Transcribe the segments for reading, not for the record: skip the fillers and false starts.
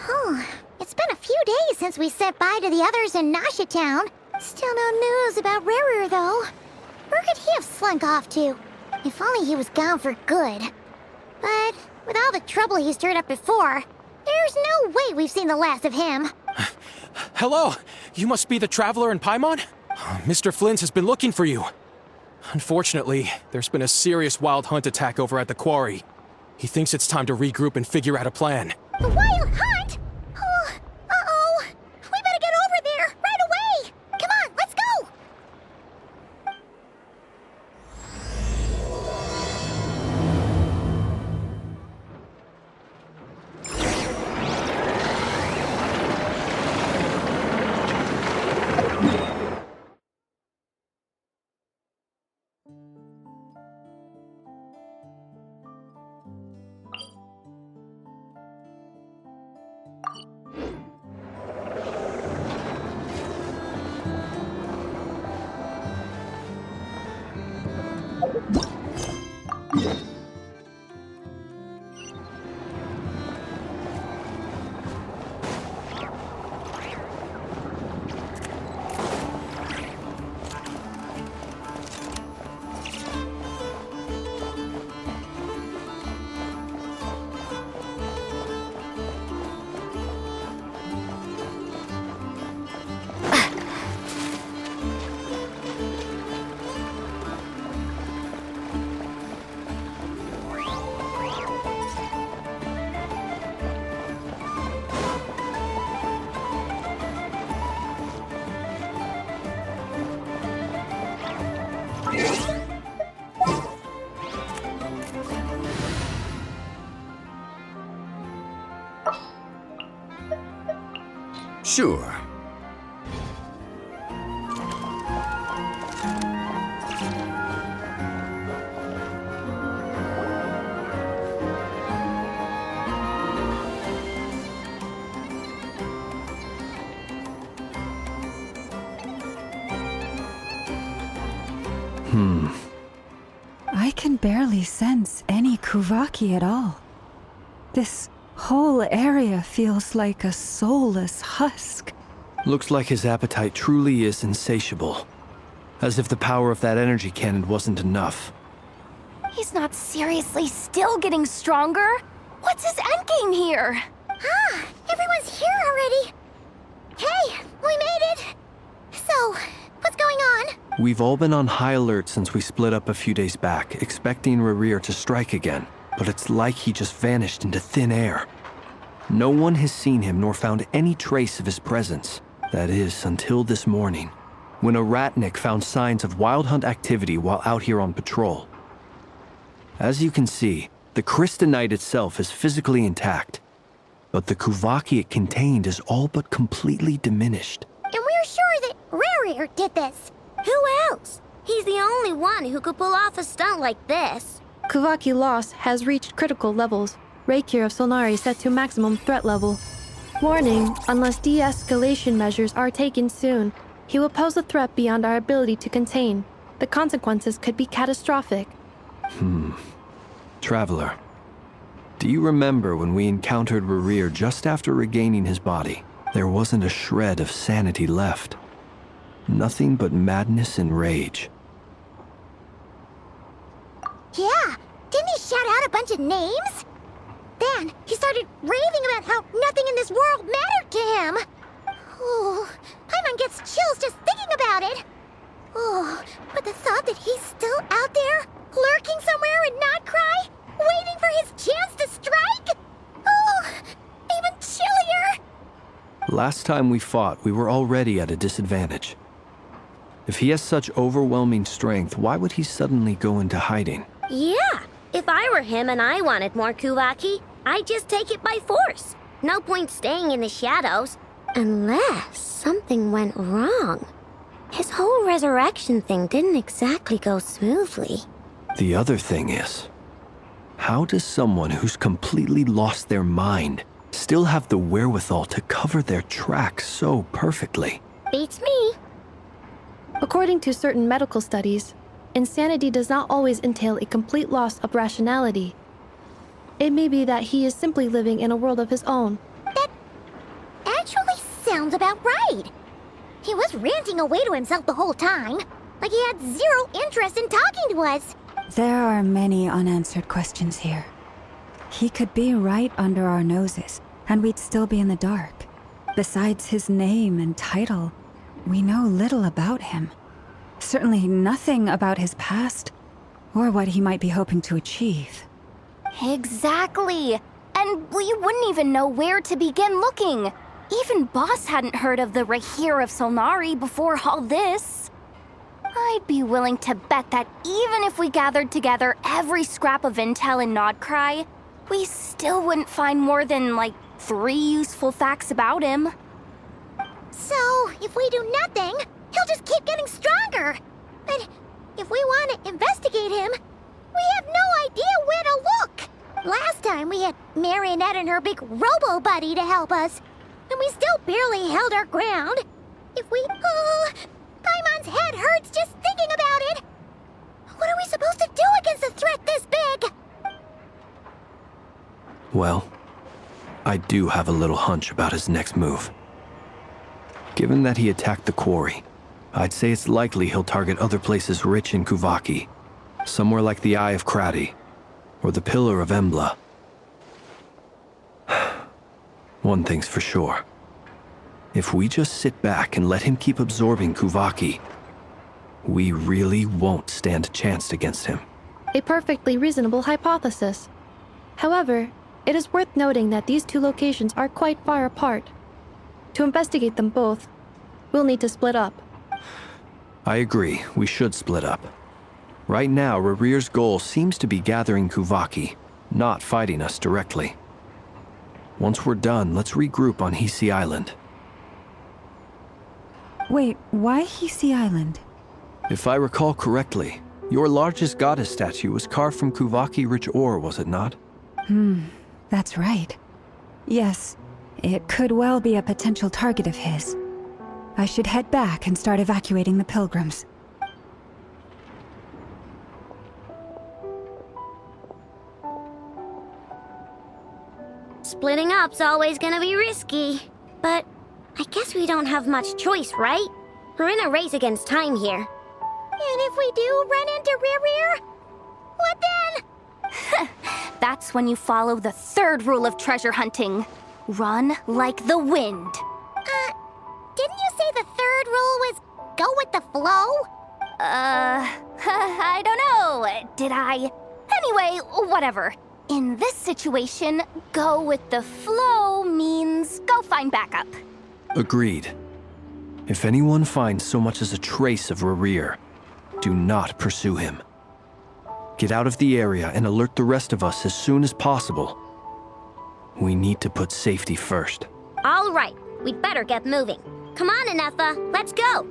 Oh, it's been a few days since we said bye to the others in Nasha Town. Still no news about Rarer, though. Where could he have slunk off to? If only he was gone for good. But with all the trouble he stirred up before, there's no way we've seen the last of him. Hello! You must be the traveler in Paimon? Mr. Flins has been looking for you. Unfortunately, there's been a serious wild hunt attack over at the quarry. He thinks it's time to regroup and figure out a plan. A wild hunt? Oh, uh-oh. We better get over there, right away! Come on, let's go! Sure. I can barely sense any Kuvaki at all. This whole area feels like a soulless husk. Looks like his appetite truly is insatiable. As if the power of that energy cannon wasn't enough. He's not seriously still getting stronger? What's his endgame here? Ah, everyone's here already. Hey, we made it. So, what's going on? We've all been on high alert since we split up a few days back, expecting Rarir to strike again. But it's like he just vanished into thin air. No one has seen him nor found any trace of his presence. That is, until this morning, when a ratnik found signs of wild hunt activity while out here on patrol. As you can see, the crystalline itself is physically intact, but the Kuvaki it contained is all but completely diminished. And we're sure that Rarir did this. Who else? He's the only one who could pull off a stunt like this. Kuvaki loss has reached critical levels. Reiki of Solnari set to maximum threat level. Warning, unless de-escalation measures are taken soon, he will pose a threat beyond our ability to contain. The consequences could be catastrophic. Traveler, do you remember when we encountered Rarir just after regaining his body? There wasn't a shred of sanity left. Nothing but madness and rage. Yeah, didn't he shout out a bunch of names? Then he started raving about how nothing in this world mattered to him. Oh, Paimon gets chills just thinking about it. Oh, but the thought that he's still out there, lurking somewhere in Nod-Krai, waiting for his chance to strike? Oh, even chillier. Last time we fought, we were already at a disadvantage. If he has such overwhelming strength, why would he suddenly go into hiding? Yeah, if I were him and I wanted more Kuvaki, I'd just take it by force. No point staying in the shadows. Unless something went wrong. His whole resurrection thing didn't exactly go smoothly. The other thing is, how does someone who's completely lost their mind still have the wherewithal to cover their tracks so perfectly? Beats me. According to certain medical studies, insanity does not always entail a complete loss of rationality. It may be that he is simply living in a world of his own. That sounds about right. He was ranting away to himself the whole time, like he had zero interest in talking to us. There are many unanswered questions here. He could be right under our noses, and we'd still be in the dark. Besides his name and title, we know little about him. Certainly nothing about his past, or what he might be hoping to achieve. Exactly. And we wouldn't even know where to begin looking. Even Boss hadn't heard of the Rahir of Solnari before all this. I'd be willing to bet that even if we gathered together every scrap of intel in Nod-Krai, we still wouldn't find more than, like, 3 useful facts about him. So, if we do nothing, he'll just keep getting stronger. But if we want to investigate him, we have no idea where to look. Last time we had Marionette and her big robo-buddy to help us, and we still barely held our ground. If we... Paimon's head hurts just thinking about it. What are we supposed to do against a threat this big? Well, I do have a little hunch about his next move. Given that he attacked the quarry, I'd say it's likely he'll target other places rich in Kuvaki. Somewhere like the Eye of Krati, or the Pillar of Embla. One thing's for sure. If we just sit back and let him keep absorbing Kuvaki, we really won't stand a chance against him. A perfectly reasonable hypothesis. However, it is worth noting that these two locations are quite far apart. To investigate them both, we'll need to split up. I agree, we should split up. Right now, Rarir's goal seems to be gathering Kuvaki, not fighting us directly. Once we're done, let's regroup on Hisi Island. Wait, why Hisi Island? If I recall correctly, your largest goddess statue was carved from Kuvaki-rich ore, was it not? That's right. Yes, it could well be a potential target of his. I should head back and start evacuating the pilgrims. Splitting up's always gonna be risky. But I guess we don't have much choice, right? We're in a race against time here. And if we do run into Rarir, what then? That's when you follow the third rule of treasure hunting. Run like the wind. Didn't you say the third rule was go with the flow? I don't know. Did I? Anyway, whatever. In this situation, go with the flow means go find backup. Agreed. If anyone finds so much as a trace of Rarir, do not pursue him. Get out of the area and alert the rest of us as soon as possible. We need to put safety first. All right, we'd better get moving. Come on, Ineffa, let's go!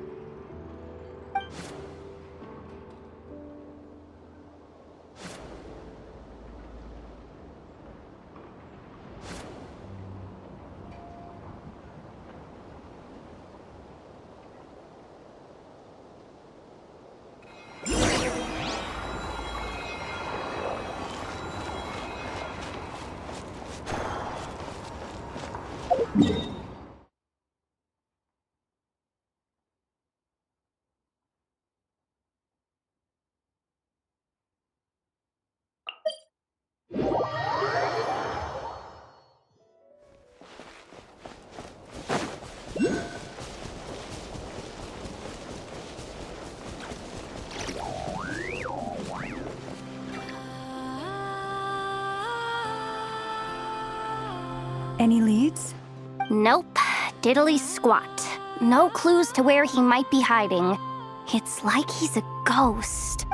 Any leads? Nope. Diddly squat. No clues to where he might be hiding. It's like he's a ghost.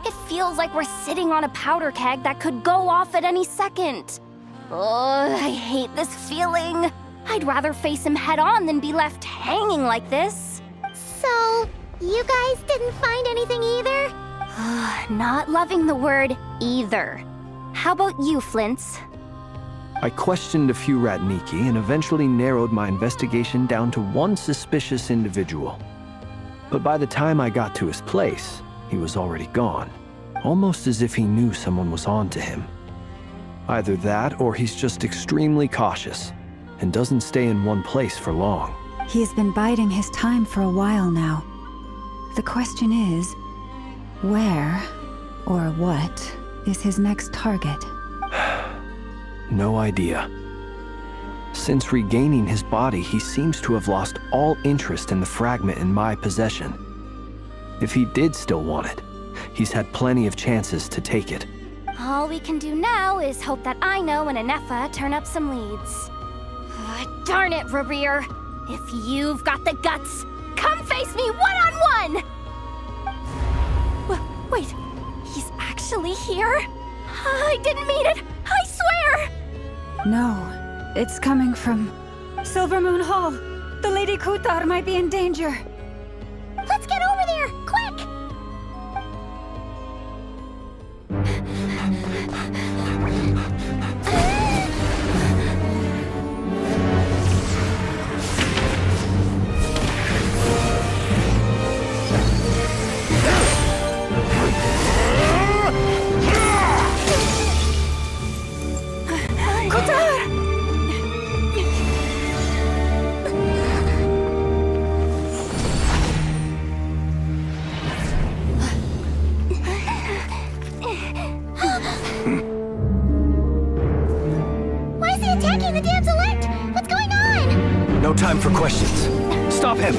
It feels like we're sitting on a powder keg that could go off at any second. Oh, I hate this feeling. I'd rather face him head on than be left hanging like this. So, you guys didn't find anything either? Not loving the word either. How about you, Flins? I questioned a few Ratniki and eventually narrowed my investigation down to one suspicious individual. But by the time I got to his place, he was already gone. Almost as if he knew someone was on to him. Either that or he's just extremely cautious. and doesn't stay in one place for long. He's been biding his time for a while now. The question is, where or what is his next target? No idea. Since regaining his body, he seems to have lost all interest in the fragment in my possession. If he did still want it, he's had plenty of chances to take it. All we can do now is hope that Ino and Ineffa turn up some leads. Darn it, Rarir! If you've got the guts, come face me one-on-one! Wait, he's actually here? I didn't mean it! I swear! No, it's coming from Silver Moon Hall. The Lady Kutar might be in danger. Let's get over there, quick! Why is he attacking the Damselette? What's going on? No time for questions. Stop him!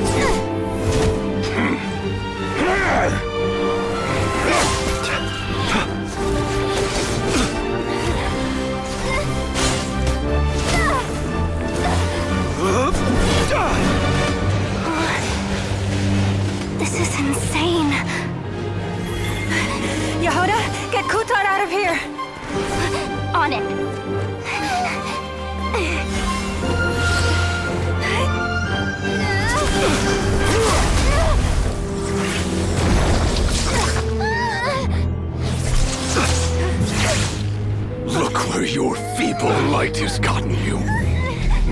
This is insane. Jahoda, get Kutar out of here! On it. Look where your feeble light has gotten you.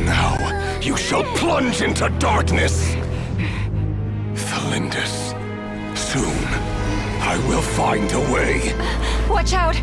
Now you shall plunge into darkness. Thalindus, soon I will find a way. Watch out!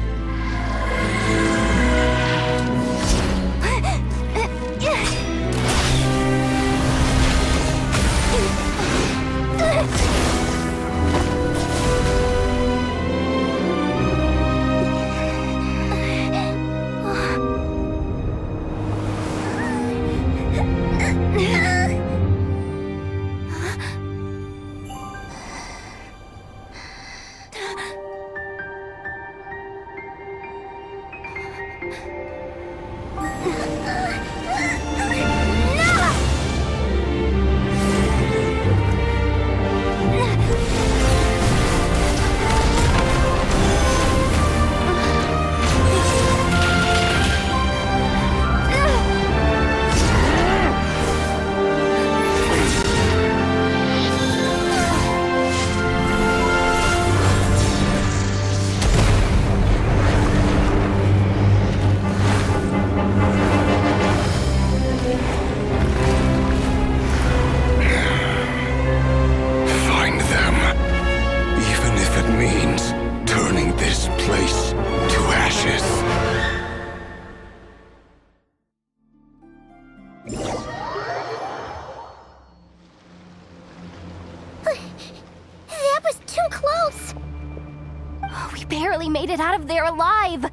Made it out of there alive.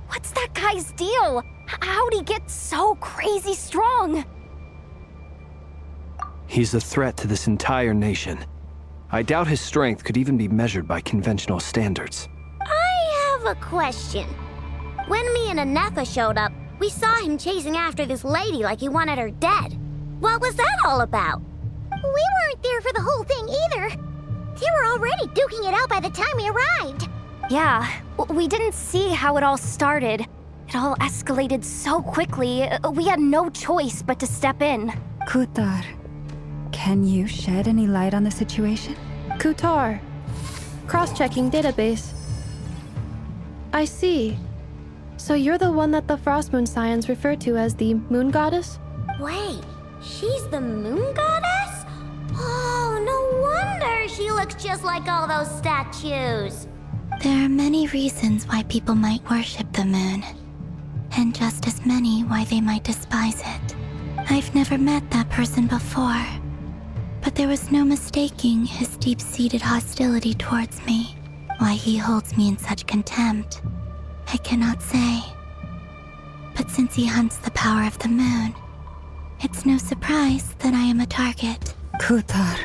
What's that guy's deal? How'd he get so crazy strong? He's a threat to this entire nation. I doubt his strength could even be measured by conventional standards. I have a question. When me and Ineffa showed up, we saw him chasing after this lady like he wanted her dead. What was that all about? We weren't there for the whole thing either. They were already duking it out by the time we arrived. Yeah, we didn't see how it all started. It all escalated so quickly, we had no choice but to step in. Kutar, can you shed any light on the situation? Kutar. Cross-checking database. I see. So you're the one that the Frost Moon Scions refer to as the Moon Goddess? Wait, she's the Moon Goddess? Oh, no wonder she looks just like all those statues. There are many reasons why people might worship the moon, and just as many why they might despise it. I've never met that person before, but there was no mistaking his deep-seated hostility towards me. Why he holds me in such contempt, I cannot say. But since he hunts the power of the moon, it's no surprise that I am a target. Kutar.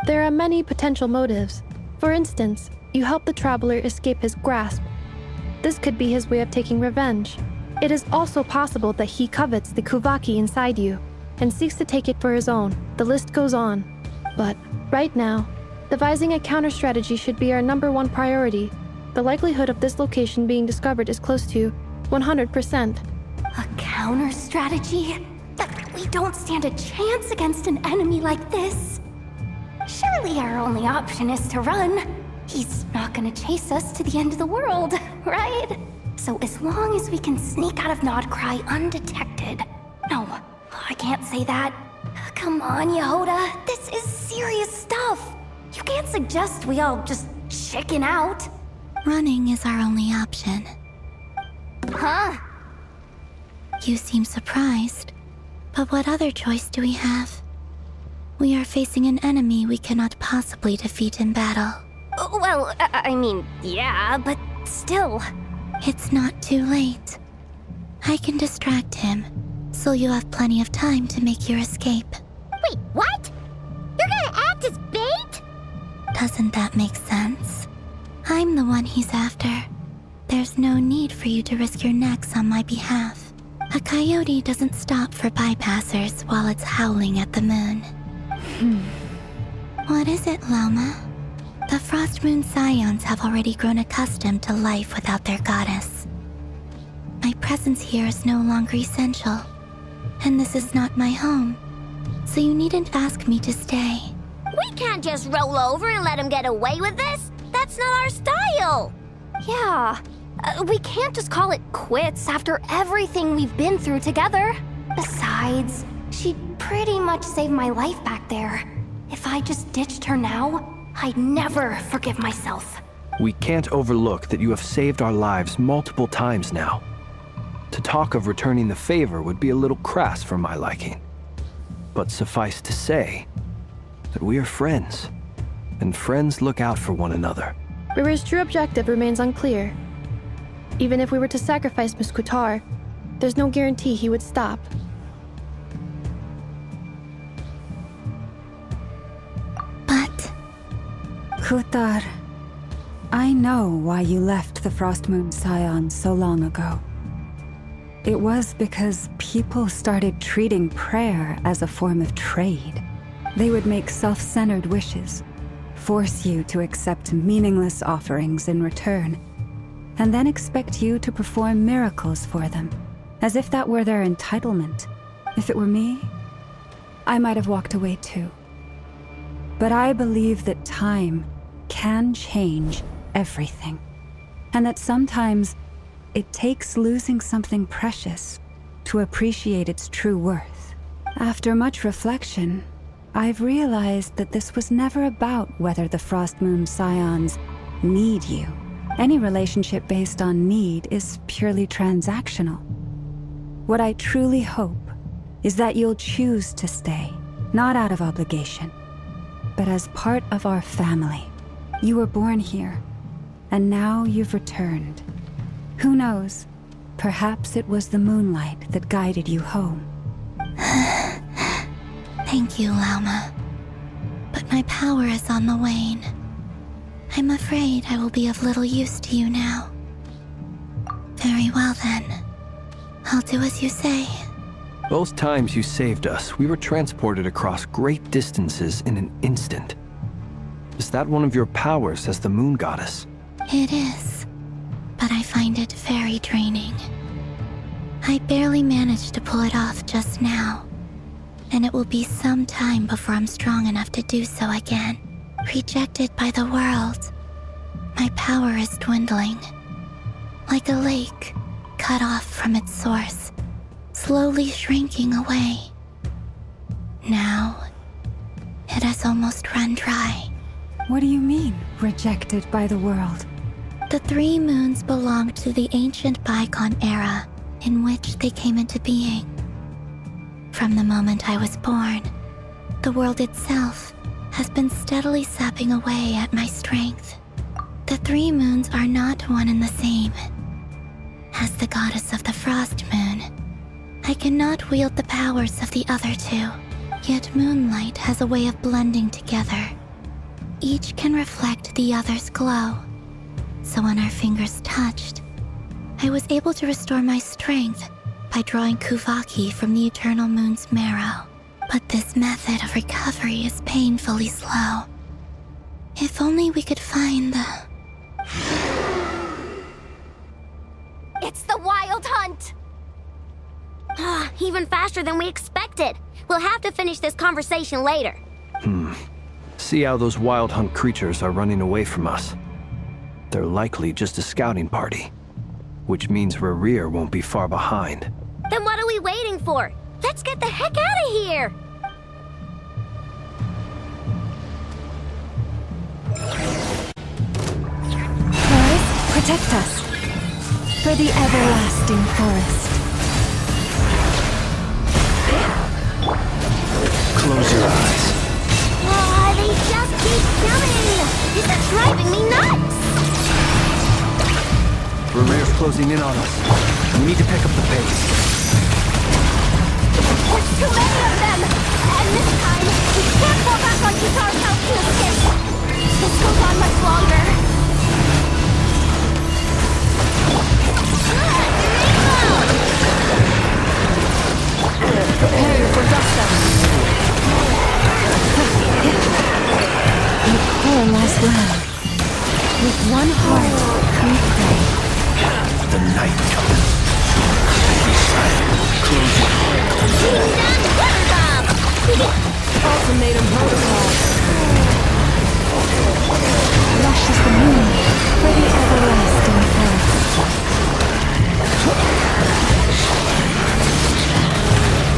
There are many potential motives. For instance, you help the traveler escape his grasp. This could be his way of taking revenge. It is also possible that he covets the Kuvaki inside you and seeks to take it for his own. The list goes on. But right now, devising a counter-strategy should be our #1 priority. The likelihood of this location being discovered is close to 100%. A counter-strategy? We don't stand a chance against an enemy like this. Surely our only option is to run. He's not gonna chase us to the end of the world, right? So as long as we can sneak out of Nod-Krai undetected... No, I can't say that. Come on, Jahoda, this is serious stuff. You can't suggest we all just chicken out. Running is our only option. Huh? You seem surprised, but what other choice do we have? We are facing an enemy we cannot possibly defeat in battle. Well, I mean, yeah, but still. It's not too late. I can distract him, so you'll have plenty of time to make your escape. Wait, what? You're gonna act as bait? Doesn't that make sense? I'm the one he's after. There's no need for you to risk your necks on my behalf. A coyote doesn't stop for bypassers while it's howling at the moon. What is it, Lauma? The Frost Moon Scions have already grown accustomed to life without their goddess. My presence here is no longer essential, and this is not my home, so you needn't ask me to stay. We can't just roll over and let him get away with this. That's not our style. Yeah, we can't just call it quits after everything we've been through together. Besides, she'd pretty much saved my life back there. If I just ditched her now, I'd never forgive myself. We can't overlook that you have saved our lives multiple times now. To talk of returning the favor would be a little crass for my liking. But suffice to say that we are friends, and friends look out for one another. Riri's true objective remains unclear. Even if we were to sacrifice Miss Kutar, there's no guarantee he would stop. But... Kutar, I know why you left the Frost Moon Scions so long ago. It was because people started treating prayer as a form of trade. They would make self-centered wishes, force you to accept meaningless offerings in return, and then expect you to perform miracles for them, as if that were their entitlement. If it were me, I might have walked away too. But I believe that time can change everything, and that sometimes it takes losing something precious to appreciate its true worth. After much reflection, I've realized that this was never about whether the Frost Moon Scions need you. Any relationship based on need is purely transactional. What I truly hope is that you'll choose to stay, not out of obligation, but as part of our family. You were born here, and now you've returned. Who knows? Perhaps it was the moonlight that guided you home. Thank you, Lauma. But my power is on the wane. I'm afraid I will be of little use to you now. Very well then. I'll do as you say. Both times you saved us, we were transported across great distances in an instant. Is that one of your powers as the moon goddess? It is, but I find it very draining. I barely managed to pull it off just now, and it will be some time before I'm strong enough to do so again. Rejected by the world, my power is dwindling. Like a lake cut off from its source, slowly shrinking away. Now, it has almost run dry. What do you mean, rejected by the world? The 3 moons belonged to the ancient bygone era in which they came into being. From the moment I was born, the world itself has been steadily sapping away at my strength. The 3 moons are not one and the same. As the goddess of the Frost Moon, I cannot wield the powers of the other 2. Yet moonlight has a way of blending together. Each can reflect the other's glow. So when our fingers touched, I was able to restore my strength by drawing Kuvaki from the Eternal Moon's marrow. But this method of recovery is painfully slow. If only we could find the... It's the Wild Hunt! Even faster than we expected. We'll have to finish this conversation later. See how those wild hunt creatures are running away from us. They're likely just a scouting party, which means Rerir won't be far behind. Then what are we waiting for? Let's get the heck out of here! Forest, protect us. For the everlasting forest. Close your eyes. They just keep coming! This is driving me nuts! Rerir's closing in on us. We need to pick up the pace. There's too many of them! And this time, we can't fall back on Kitar's house to escape! This goes on much longer. Prepare for dust-up. The core lies well. With one heart, we pray. The night comes. Be silent. Close your eyes. Ultimatum protocol. Rush is the moon for the everlasting forest.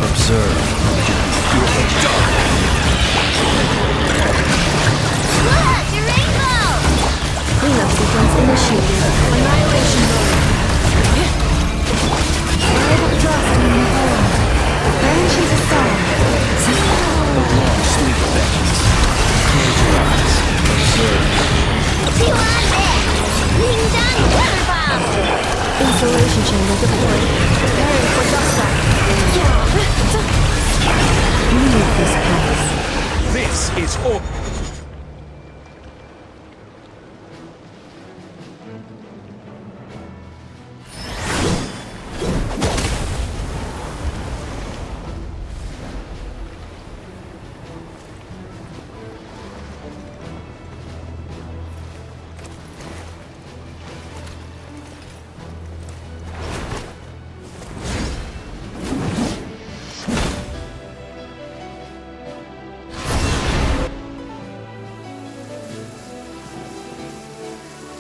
Observe. You're dark. Look! Your rainbow! Cleanup sequence initiated. Annihilation mode. Private trust in the world. Branches aside. The long sleep beckons. Close your eyes. Observe. See what I'm there! Being done weather bomb! Installation chamber deployed. Preparing for dust-up. Leave this place. This is all.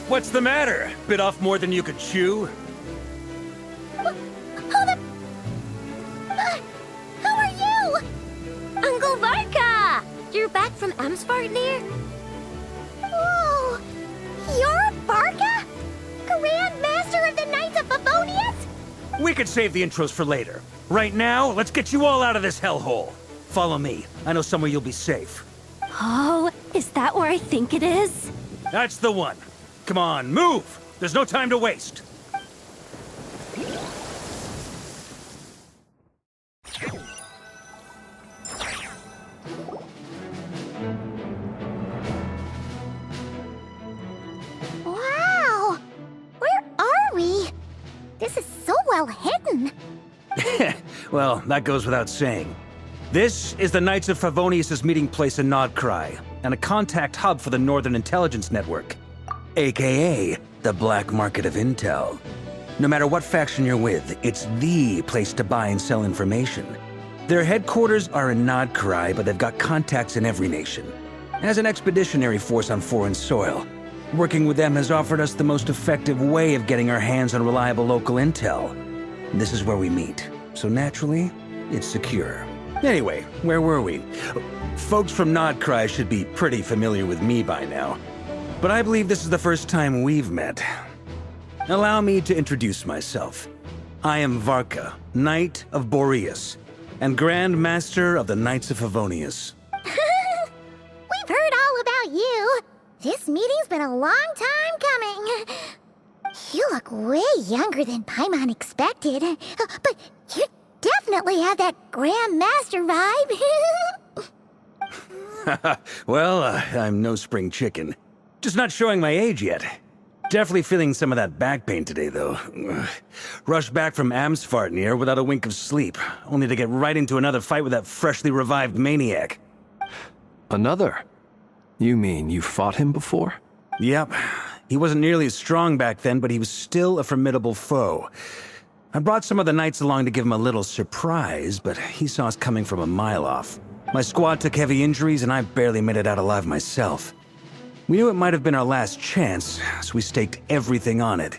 What's the matter? Bit off more than you could chew? How are you? Uncle Varka! You're back from Amsvartnir? Whoa! You're Varka? Grand Master of the Knights of Favonius? We could save the intros for later. Right now, let's get you all out of this hellhole. Follow me. I know somewhere you'll be safe. Oh, is that where I think it is? That's the one. Come on, move! There's no time to waste. Wow! Where are we? This is so well hidden. Well, that goes without saying. This is the Knights of Favonius' meeting place in Nod-Krai, and a contact hub for the Northern Intelligence Network, aka the black market of intel. No matter what faction you're with, it's the place to buy and sell information. Their headquarters are in Nod-Krai, but they've got contacts in every nation. As an expeditionary force on foreign soil, working with them has offered us the most effective way of getting our hands on reliable local intel. This is where we meet, so naturally, it's secure. Anyway, where were we? Folks from Nod-Krai should be pretty familiar with me by now. But I believe this is the first time we've met. Allow me to introduce myself. I am Varka, Knight of Boreas. and Grand Master of the Knights of Favonius. We've heard all about you. This meeting's been a long time coming. You look way younger than Paimon expected. But you definitely have that Grand Master vibe. Well, I'm no spring chicken. Just not showing my age yet. Definitely feeling some of that back pain today, though. Rushed back from Amsfartnir without a wink of sleep, only to get right into another fight with that freshly revived maniac. Another? You mean you fought him before? Yep. He wasn't nearly as strong back then, but he was still a formidable foe. I brought some of the knights along to give him a little surprise, but he saw us coming from a mile off. My squad took heavy injuries, and I barely made it out alive myself. We knew it might have been our last chance, so we staked everything on it.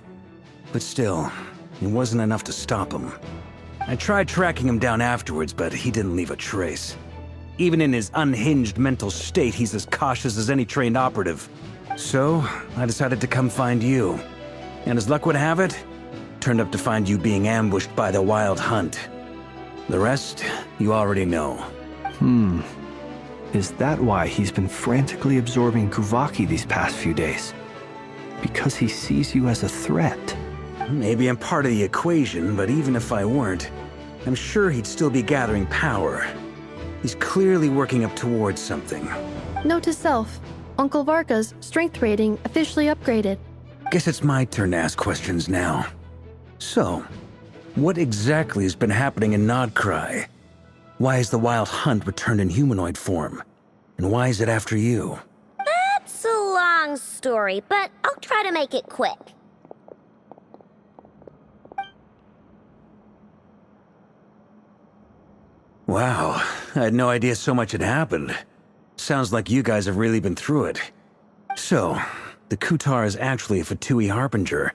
But still, it wasn't enough to stop him. I tried tracking him down afterwards, but he didn't leave a trace. Even in his unhinged mental state, he's as cautious as any trained operative. So, I decided to come find you. And as luck would have it, turned up to find you being ambushed by the Wild Hunt. The rest, you already know. Is that why he's been frantically absorbing Kuvaki these past few days? Because he sees you as a threat? Maybe I'm part of the equation, but even if I weren't, I'm sure he'd still be gathering power. He's clearly working up towards something. Note to self, Uncle Varka's strength rating officially upgraded. Guess it's my turn to ask questions now. So, what exactly has been happening in Nod-Krai? Why has the Wild Hunt returned in humanoid form? And why is it after you? That's a long story, but I'll try to make it quick. Wow, I had no idea so much had happened. Sounds like you guys have really been through it. So, the Kutar is actually a Fatui Harbinger.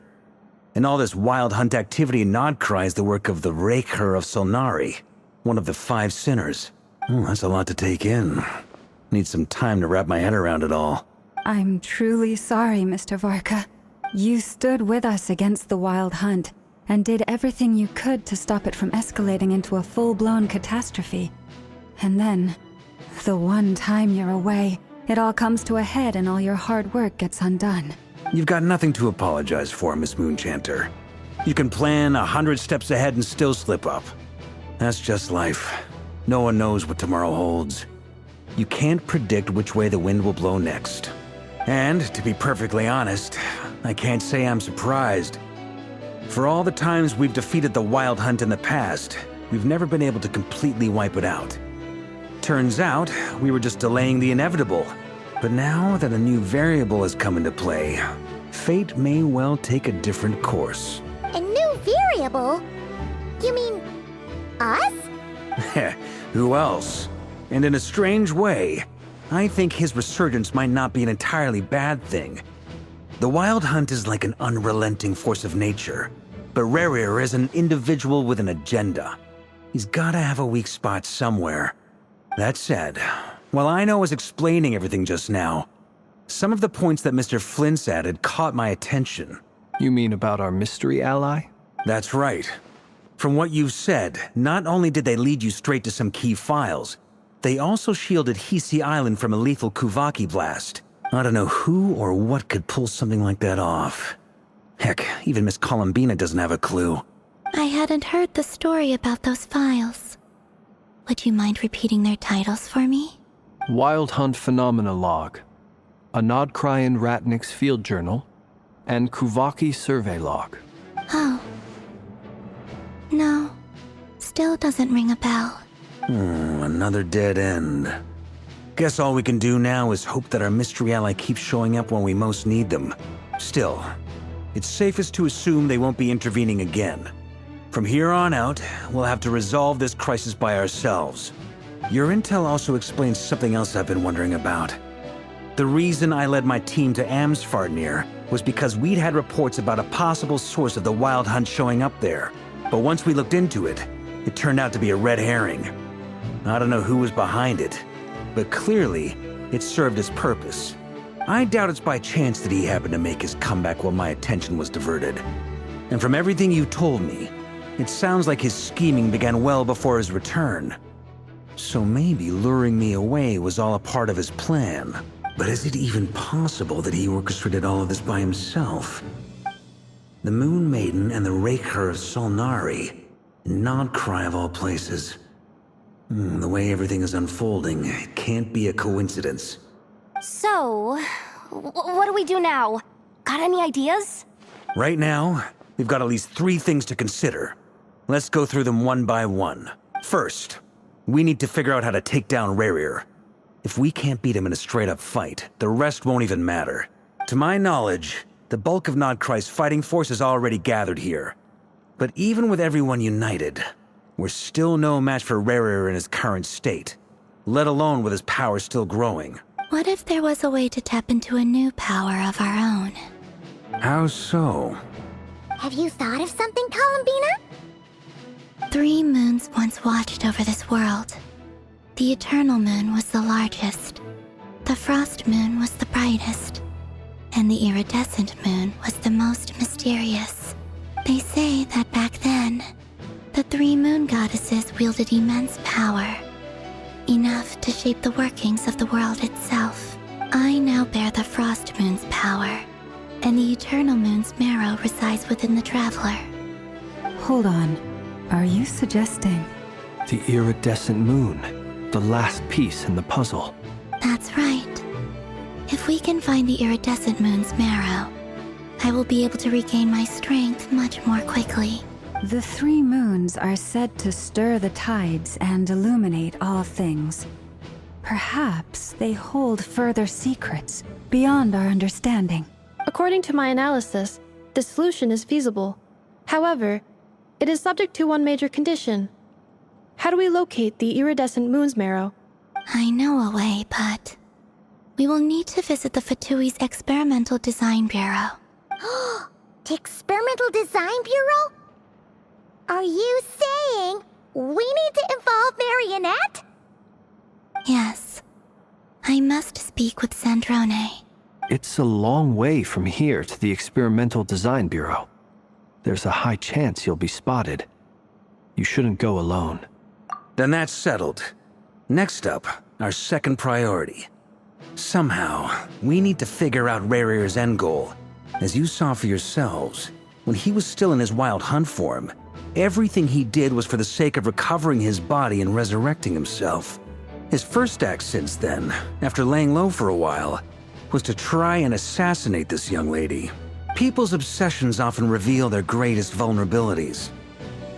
And all this Wild Hunt activity in Nod-Krai is the work of the Raker of Solnari, one of the 5 sinners. That's a lot to take in. Need some time to wrap my head around it all. I'm truly sorry, Mr. Varka. You stood with us against the Wild Hunt, and did everything you could to stop it from escalating into a full-blown catastrophe. And then, the one time you're away, it all comes to a head and all your hard work gets undone. You've got nothing to apologize for, Miss Moonchanter. You can plan 100 steps ahead and still slip up. That's just life. No one knows what tomorrow holds. You can't predict which way the wind will blow next. And, to be perfectly honest, I can't say I'm surprised. For all the times we've defeated the Wild Hunt in the past, we've never been able to completely wipe it out. Turns out, we were just delaying the inevitable. But now that a new variable has come into play, fate may well take a different course. A new variable? You mean us? Who else? And in a strange way, I think his resurgence might not be an entirely bad thing. The Wild Hunt is like an unrelenting force of nature, but Rerir is an individual with an agenda. He's gotta have a weak spot somewhere. That said, while I was explaining everything just now, some of the points that Mr. Flins added caught my attention. You mean about our mystery ally? That's right. From what you've said, not only did they lead you straight to some key files, they also shielded Hisi Island from a lethal Kuvaki blast. I don't know who or what could pull something like that off. Heck, even Miss Columbina doesn't have a clue. I hadn't heard the story about those files. Would you mind repeating their titles for me? Wild Hunt Phenomena Log, a Nod-Krai and Ratnik's Field Journal, and Kuvaki Survey Log. Oh. No. Still doesn't ring a bell. Another dead end. Guess all we can do now is hope that our mystery ally keeps showing up when we most need them. Still, it's safest to assume they won't be intervening again. From here on out, we'll have to resolve this crisis by ourselves. Your intel also explains something else I've been wondering about. The reason I led my team to Amsfartnir was because we'd had reports about a possible source of the Wild Hunt showing up there. But once we looked into it, it turned out to be a red herring. I don't know who was behind it, but clearly, it served its purpose. I doubt it's by chance that he happened to make his comeback while my attention was diverted. And from everything you told me, It sounds like his scheming began well before his return. So maybe luring me away was all a part of his plan. But is it even possible that he orchestrated all of this by himself? The Moon Maiden and the Raker of Solnari. Nod-Krai of all places. The way everything is unfolding, it can't be a coincidence. So, what do we do now? Got any ideas? Right now, we've got at least 3 things to consider. Let's go through them one by one. First, we need to figure out how to take down Rerir. If we can't beat him in a straight-up fight, the rest won't even matter. To my knowledge, the bulk of Nod-Krai's fighting force is already gathered here. But even with everyone united, we're still no match for Rerir in his current state, let alone with his power still growing. What if there was a way to tap into a new power of our own? How so? Have you thought of something, Columbina? 3 moons once watched over this world. The Eternal Moon was the largest. The Frost Moon was the brightest. And the Iridescent Moon was the most mysterious. They say that back then, the 3 moon goddesses wielded immense power. Enough to shape the workings of the world itself. I now bear the Frost Moon's power, and the Eternal Moon's marrow resides within the Traveler. Hold on. Are you suggesting? The iridescent moon, the last piece in the puzzle. That's right. If we can find the Iridescent Moon's marrow, I will be able to regain my strength much more quickly. The 3 moons are said to stir the tides and illuminate all things. Perhaps they hold further secrets beyond our understanding. According to my analysis, the solution is feasible. However, it is subject to one major condition. How do we locate the iridescent moon's marrow? I know a way, but we will need to visit the Fatui's Experimental Design Bureau. The Experimental Design Bureau? Are you saying we need to involve Marionette? Yes. I must speak with Sandrone. It's a long way from here to the Experimental Design Bureau. There's a high chance you'll be spotted. You shouldn't go alone. Then that's settled. Next up, our second priority. Somehow, we need to figure out Rerir's end goal. As you saw for yourselves, when he was still in his wild hunt form, everything he did was for the sake of recovering his body and resurrecting himself. His first act since then, after laying low for a while, was to try and assassinate this young lady. People's obsessions often reveal their greatest vulnerabilities.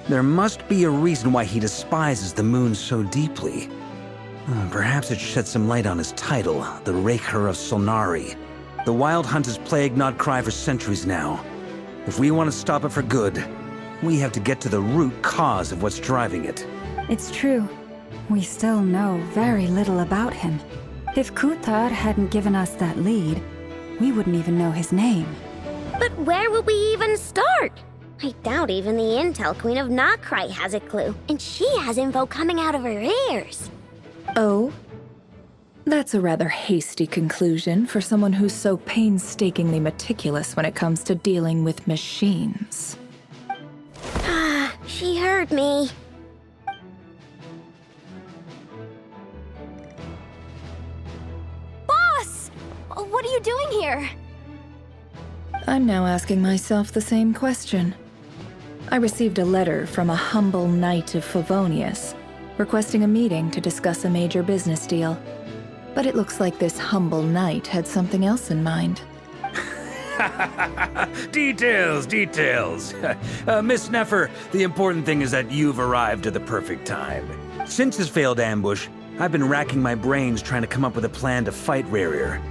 There must be a reason why he despises the moon so deeply. Perhaps it sheds some light on his title, the Raker of Solnari. The Wild Hunt has plagued Nod-Krai for centuries now. If we want to stop it for good, we have to get to the root cause of what's driving it. It's true. We still know very little about him. If Kuthar hadn't given us that lead, we wouldn't even know his name. But where would we even start? I doubt even the Intel Queen of Nod-Krai has a clue, and she has info coming out of her ears. Oh? That's a rather hasty conclusion for someone who's so painstakingly meticulous when it comes to dealing with machines. Ah, she heard me. Boss! What are you doing here? I'm now asking myself the same question. I received a letter from a humble knight of Favonius, requesting a meeting to discuss a major business deal. But it looks like this humble knight had something else in mind. Details, details. Miss Nefer, the important thing is that you've arrived at the perfect time. Since his failed ambush, I've been racking my brains trying to come up with a plan to fight Rerir.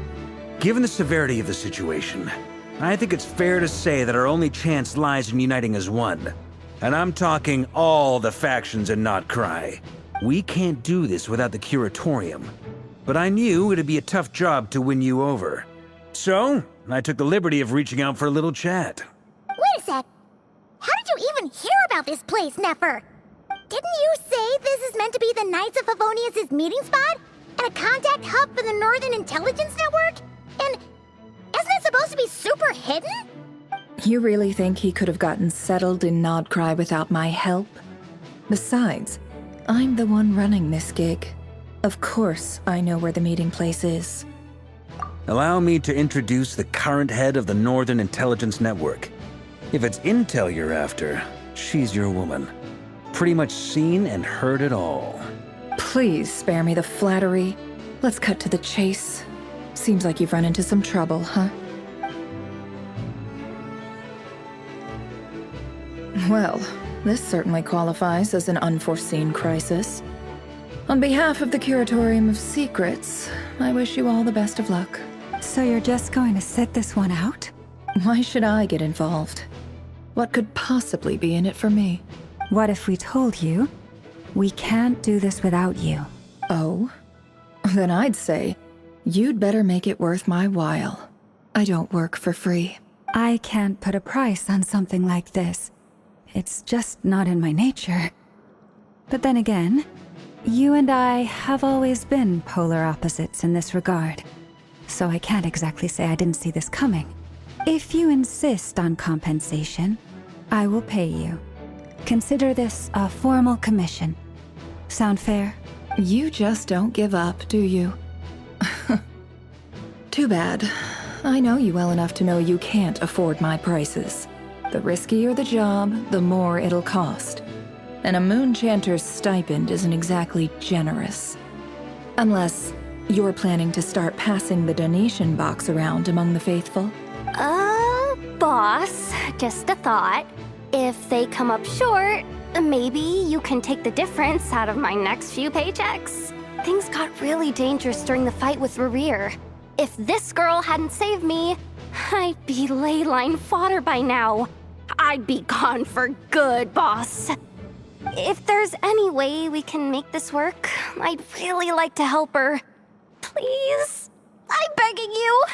Given the severity of the situation, I think it's fair to say that our only chance lies in uniting as one. And I'm talking all the factions in Nod-Krai. We can't do this without the Curatorium. But I knew it'd be a tough job to win you over. So, I took the liberty of reaching out for a little chat. Wait a sec. How did you even hear about this place, Nefer? Didn't you say this is meant to be the Knights of Favonius' meeting spot? And a contact hub for the Northern Intelligence Network? And isn't it supposed to be super hidden? You really think he could have gotten settled in Nod-Krai without my help? Besides, I'm the one running this gig. Of course I know where the meeting place is. Allow me to introduce the current head of the Northern Intelligence Network. If it's intel you're after, she's your woman. Pretty much seen and heard it all. Please spare me the flattery. Let's cut to the chase. Seems like you've run into some trouble, huh? Well, this certainly qualifies as an unforeseen crisis. On behalf of the Curatorium of Secrets, I wish you all the best of luck. So you're just going to sit this one out? Why should I get involved? What could possibly be in it for me? What if we told you we can't do this without you? Oh? Then I'd say you'd better make it worth my while. I don't work for free. I can't put a price on something like this. It's just not in my nature. But then again, you and I have always been polar opposites in this regard. So I can't exactly say I didn't see this coming. If you insist on compensation, I will pay you. Consider this a formal commission. Sound fair? You just don't give up, do you? Too bad. I know you well enough to know you can't afford my prices. The riskier the job, the more it'll cost. And a Moonchanter's stipend isn't exactly generous. Unless you're planning to start passing the donation box around among the faithful. Boss, just a thought. If they come up short, maybe you can take the difference out of my next few paychecks. Things got really dangerous during the fight with Rerir. If this girl hadn't saved me, I'd be ley line fodder by now. I'd be gone for good, boss. If there's any way we can make this work, I'd really like to help her. Please? I'm begging you.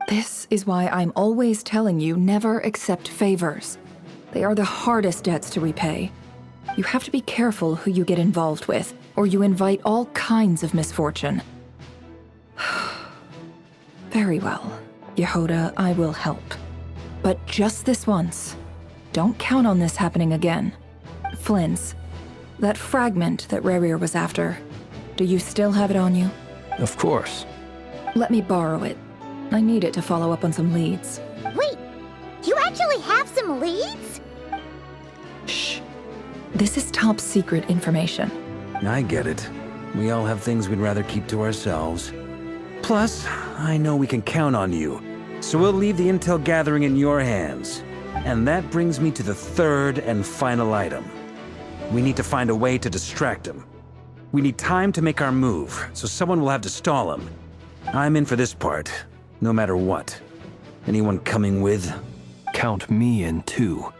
This is why I'm always telling you never accept favors. They are the hardest debts to repay. You have to be careful who you get involved with, or you invite all kinds of misfortune. Very well, Jahoda, I will help. But just this once. Don't count on this happening again. Flins, that fragment that Rerir was after, do you still have it on you? Of course. Let me borrow it. I need it to follow up on some leads. Wait, you actually have some leads? Shh. This is top secret information. I get it. We all have things we'd rather keep to ourselves. Plus, I know we can count on you, so we'll leave the intel gathering in your hands. And that brings me to the third and final item. We need to find a way to distract him. We need time to make our move, so someone will have to stall him. I'm in for this part, no matter what. Anyone coming with? Count me in too.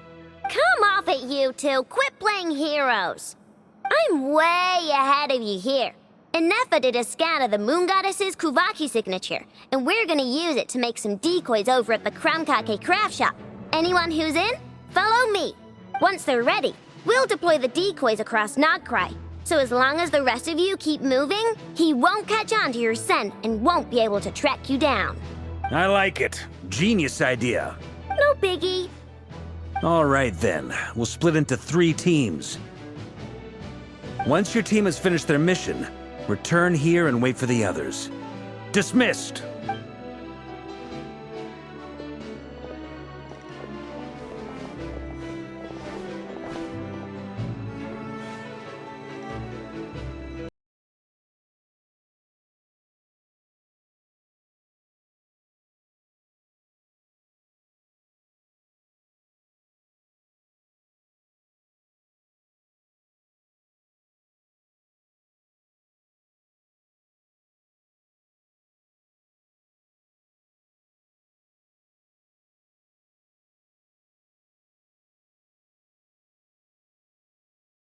Come off it, you two. Quit playing heroes. I'm way ahead of you here. Ineffa did a scan of the Moon Goddess's Kuvaki signature, and we're gonna use it to make some decoys over at the Kramkake craft shop. Anyone who's in, follow me. Once they're ready, we'll deploy the decoys across Nod-Krai. So as long as the rest of you keep moving, he won't catch on to your scent and won't be able to track you down. I like it. Genius idea. No biggie. All right then, we'll split into 3 teams. Once your team has finished their mission, return here and wait for the others. Dismissed!